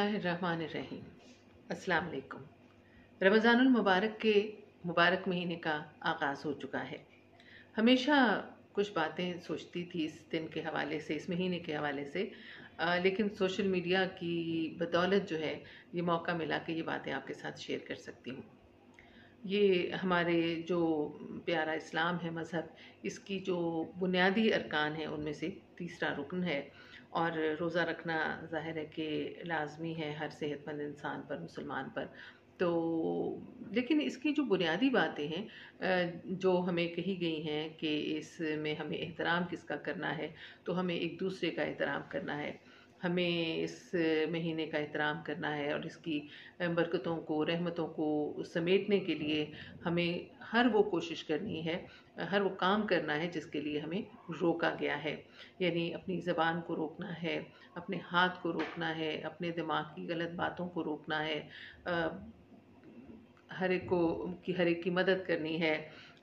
बिस्मिल्लाहिर्रहमानिर्रहीम। अस्सलाम वालेकुम। रमज़ानुल मुबारक के मुबारक महीने का आगाज़ हो चुका है। हमेशा कुछ बातें सोचती थी इस दिन के हवाले से, इस महीने के हवाले से, लेकिन सोशल मीडिया की बदौलत जो है ये मौका मिला कि ये बातें आपके साथ शेयर कर सकती हूँ। ये हमारे जो प्यारा इस्लाम है मज़हब, इसकी जो बुनियादी अरकान हैं उनमें से तीसरा रुकन है। और रोज़ा रखना ज़ाहिर है कि लाज़मी है हर सेहतमंद इंसान पर, मुसलमान पर। तो लेकिन इसकी जो बुनियादी बातें हैं जो हमें कही गई हैं कि इसमें हमें एहतराम किसका करना है, तो हमें एक दूसरे का एहतराम करना है, हमें इस महीने का एहतराम करना है और इसकी बरकतों को, रहमतों को समेटने के लिए हमें हर वो कोशिश करनी है, हर वो काम करना है जिसके लिए हमें रोका गया है। यानी अपनी ज़बान को रोकना है, अपने हाथ को रोकना है, अपने दिमाग की गलत बातों को रोकना है, हर एक की मदद करनी है,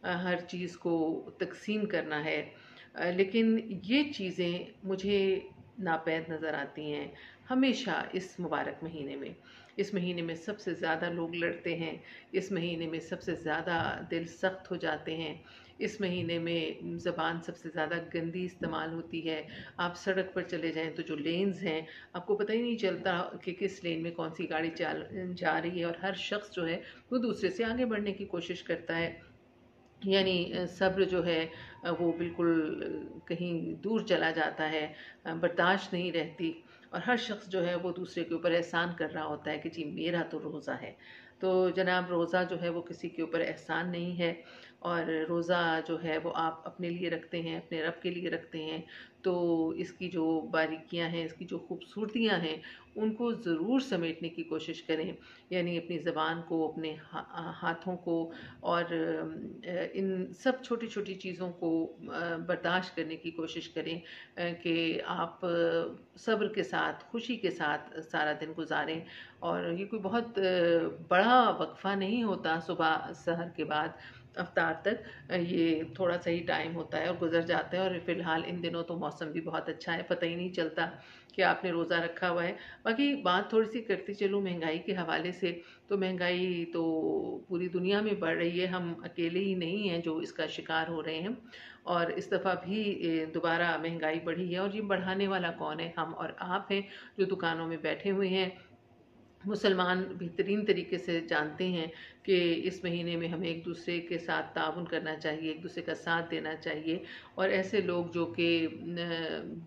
हर चीज़ को तक़सीम करना है। लेकिन ये चीज़ें मुझे नापैद नज़र आती हैं हमेशा इस मुबारक महीने में। इस महीने में सबसे ज़्यादा लोग लड़ते हैं, इस महीने में सबसे ज़्यादा दिल सख्त हो जाते हैं, इस महीने में ज़बान सबसे ज़्यादा गंदी इस्तेमाल होती है। आप सड़क पर चले जाएँ तो जो लेन्स हैं, आपको पता ही नहीं चलता कि किस लेन में कौन सी गाड़ी जा रही है, और हर शख्स जो है वो दूसरे से आगे बढ़ने की कोशिश करता है। यानी सब्र जो है वो बिल्कुल कहीं दूर चला जाता है, बर्दाश्त नहीं रहती, और हर शख्स जो है वो दूसरे के ऊपर एहसान कर रहा होता है कि जी मेरा तो रोज़ा है। तो जनाब, रोज़ा जो है वो किसी के ऊपर एहसान नहीं है, और रोज़ा जो है वो आप अपने लिए रखते हैं, अपने रब के लिए रखते हैं। तो इसकी जो बारीकियां हैं, इसकी जो खूबसूरतियां हैं, उनको ज़रूर समेटने की कोशिश करें। यानी अपनी ज़बान को, अपने हाथों को, और इन सब छोटी छोटी चीज़ों को बर्दाश्त करने की कोशिश करें कि आप सब्र के साथ, खुशी के साथ सारा दिन गुजारें। और ये कोई बहुत बड़ा वक्फ़ा नहीं होता, सुबह सहर के बाद अफ्तार तक ये थोड़ा सा ही टाइम होता है और गुजर जाता है। और फ़िलहाल इन दिनों तो मौसम भी बहुत अच्छा है, पता ही नहीं चलता कि आपने रोज़ा रखा हुआ है। बाकी बात थोड़ी सी करती चलूँ महंगाई के हवाले से, तो महंगाई तो पूरी दुनिया में बढ़ रही है, हम अकेले ही नहीं हैं जो इसका शिकार हो रहे हैं। और इस दफ़ा भी दोबारा महंगाई बढ़ी है, और ये बढ़ाने वाला कौन है? हम और आप हैं जो दुकानों में बैठे हुए हैं। मुसलमान बेहतरीन तरीके से जानते हैं कि इस महीने में हमें एक दूसरे के साथ ताउन करना चाहिए, एक दूसरे का साथ देना चाहिए। और ऐसे लोग जो कि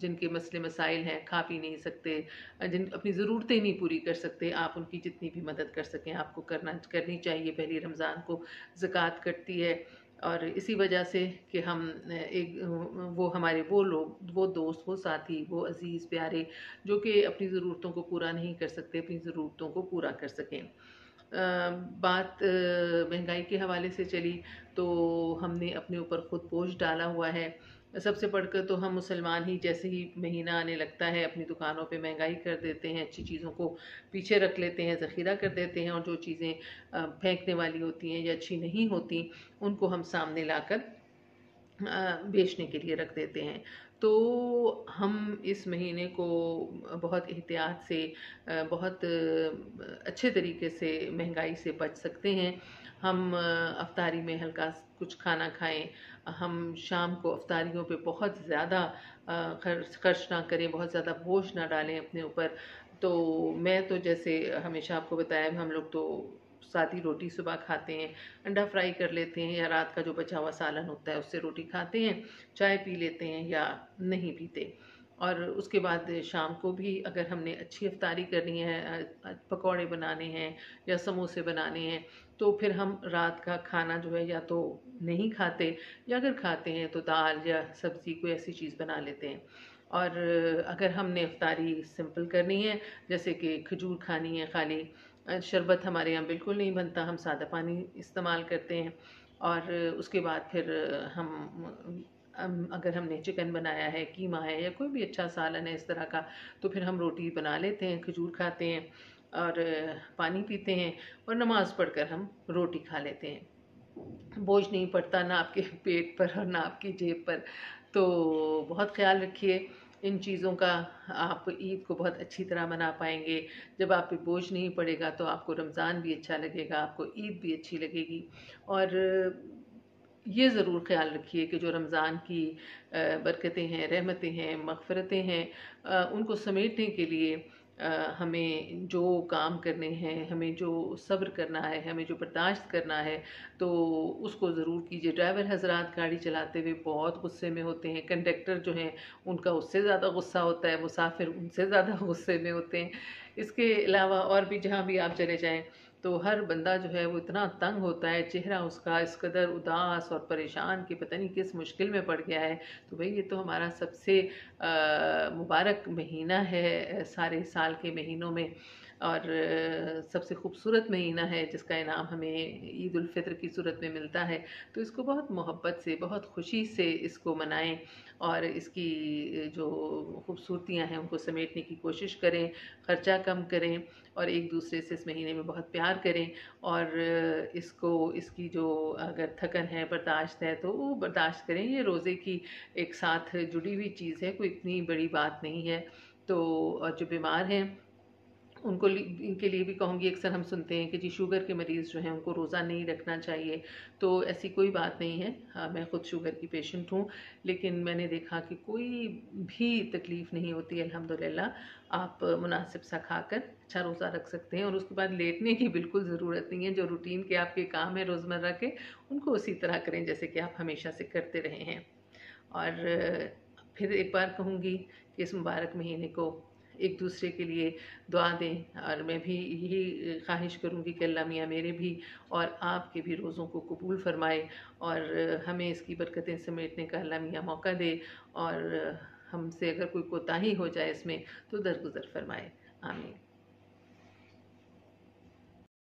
जिनके मसले मसाइल हैं, खा पी नहीं सकते, जिन अपनी ज़रूरतें नहीं पूरी कर सकते, आप उनकी जितनी भी मदद कर सकें आपको करनी चाहिए। पहली रमज़ान को ज़कात कटती है, और इसी वजह से कि हम वो हमारे वो लोग, वो दोस्त, वो साथी, वो अज़ीज़ प्यारे जो कि अपनी ज़रूरतों को पूरा नहीं कर सकते, अपनी ज़रूरतों को पूरा कर सकें। बात महंगाई के हवाले से चली, तो हमने अपने ऊपर ख़ुद बोझ डाला हुआ है। सबसे बढ़कर तो हम मुसलमान ही, जैसे ही महीना आने लगता है अपनी दुकानों पे महंगाई कर देते हैं, अच्छी चीज़ों को पीछे रख लेते हैं, ज़ख़ीरा कर देते हैं, और जो चीज़ें फेंकने वाली होती हैं या अच्छी नहीं होती उनको हम सामने लाकर बेचने के लिए रख देते हैं। तो हम इस महीने को बहुत एहतियात से, बहुत अच्छे तरीके से महंगाई से बच सकते हैं। हम अफ्तारी में हल्का कुछ खाना खाएं, हम शाम को अफ्तारियों पे बहुत ज़्यादा खर्च ना करें, बहुत ज़्यादा बोझ ना डालें अपने ऊपर। तो मैं तो जैसे हमेशा आपको बताया, हम लोग तो सादी रोटी सुबह खाते हैं, अंडा फ्राई कर लेते हैं, या रात का जो बचा हुआ सालन होता है उससे रोटी खाते हैं, चाय पी लेते हैं या नहीं पीते। और उसके बाद शाम को भी अगर हमने अच्छी इफ्तारी करनी है, पकौड़े बनाने हैं या समोसे बनाने हैं, तो फिर हम रात का खाना जो है या तो नहीं खाते, या अगर खाते हैं तो दाल या सब्ज़ी कोई ऐसी चीज़ बना लेते हैं। और अगर हमने इफ्तारी सिंपल करनी है, जैसे कि खजूर खानी है खाली, शरबत हमारे यहाँ बिल्कुल नहीं बनता, हम सादा पानी इस्तेमाल करते हैं। और उसके बाद फिर अगर हमने चिकन बनाया है, कीमा है, या कोई भी अच्छा सालन है इस तरह का, तो फिर हम रोटी बना लेते हैं, खजूर खाते हैं और पानी पीते हैं, और नमाज़ पढ़कर हम रोटी खा लेते हैं। बोझ नहीं पड़ता ना आपके पेट पर और ना आपकी जेब पर। तो बहुत ख्याल रखिए इन चीज़ों का आप ईद को बहुत अच्छी तरह मना पाएंगे। जब आप पे बोझ नहीं पड़ेगा तो आपको रमज़ान भी अच्छा लगेगा, आपको ईद भी अच्छी लगेगी। और ये ज़रूर ख़्याल रखिए कि जो रमज़ान की बरकतें हैं, रहमतें हैं, मग़फ़िरतें हैं, उनको समेटने के लिए हमें जो काम करने हैं, हमें जो सब्र करना है, हमें जो बर्दाश्त करना है, तो उसको ज़रूर कीजिए। ड्राइवर हज़रात गाड़ी चलाते हुए बहुत गुस्से में होते हैं, कंडक्टर जो हैं उनका उससे ज़्यादा गुस्सा होता है, मुसाफिर उनसे ज़्यादा गुस्से में होते हैं। इसके अलावा और भी जहाँ भी आप चले जाएँ तो हर बंदा जो है वो इतना तंग होता है, चेहरा उसका इस कदर उदास और परेशान कि पता नहीं किस मुश्किल में पड़ गया है। तो भाई ये तो हमारा सबसे मुबारक महीना है सारे साल के महीनों में, और सबसे खूबसूरत महीना है जिसका इनाम हमें ईद उल फित्र की सूरत में मिलता है। तो इसको बहुत मोहब्बत से, बहुत खुशी से इसको मनाएं और इसकी जो खूबसूरतियाँ हैं उनको समेटने की कोशिश करें, ख़र्चा कम करें और एक दूसरे से इस महीने में बहुत प्यार करें। और इसको, इसकी जो अगर थकन है, बर्दाश्त है तो वो बर्दाश्त करें। ये रोज़े की एक साथ जुड़ी हुई चीज़ है, कोई इतनी बड़ी बात नहीं है। तो और जो बीमार हैं उनको इनके लिए भी कहूँगी, अक्सर हम सुनते हैं कि जी शुगर के मरीज़ जो हैं उनको रोज़ा नहीं रखना चाहिए, तो ऐसी कोई बात नहीं है। हाँ, मैं ख़ुद शुगर की पेशेंट हूँ, लेकिन मैंने देखा कि कोई भी तकलीफ़ नहीं होती अल्हम्दुलिल्लाह। आप मुनासिब सा खाकर अच्छा रोज़ा रख सकते हैं और उसके बाद लेटने की बिल्कुल ज़रूरत नहीं है। जो रूटीन के आपके काम हैं रोज़मर्रा के, उनको उसी तरह करें जैसे कि आप हमेशा से करते रहे हैं। और फिर एक बार कहूँगी कि इस मुबारक महीने को एक दूसरे के लिए दुआ दें, और मैं भी यही ख्वाहिश करूँगी कि अल्लाह मियाँ मेरे भी और आपके भी रोज़ों को कबूल फ़रमाए और हमें इसकी बरकतें समेटने का अल्लाह मियाँ मौका दे, और हमसे अगर कोई कोताही हो जाए इसमें तो दरगुज़र फ़रमाए। आमीन।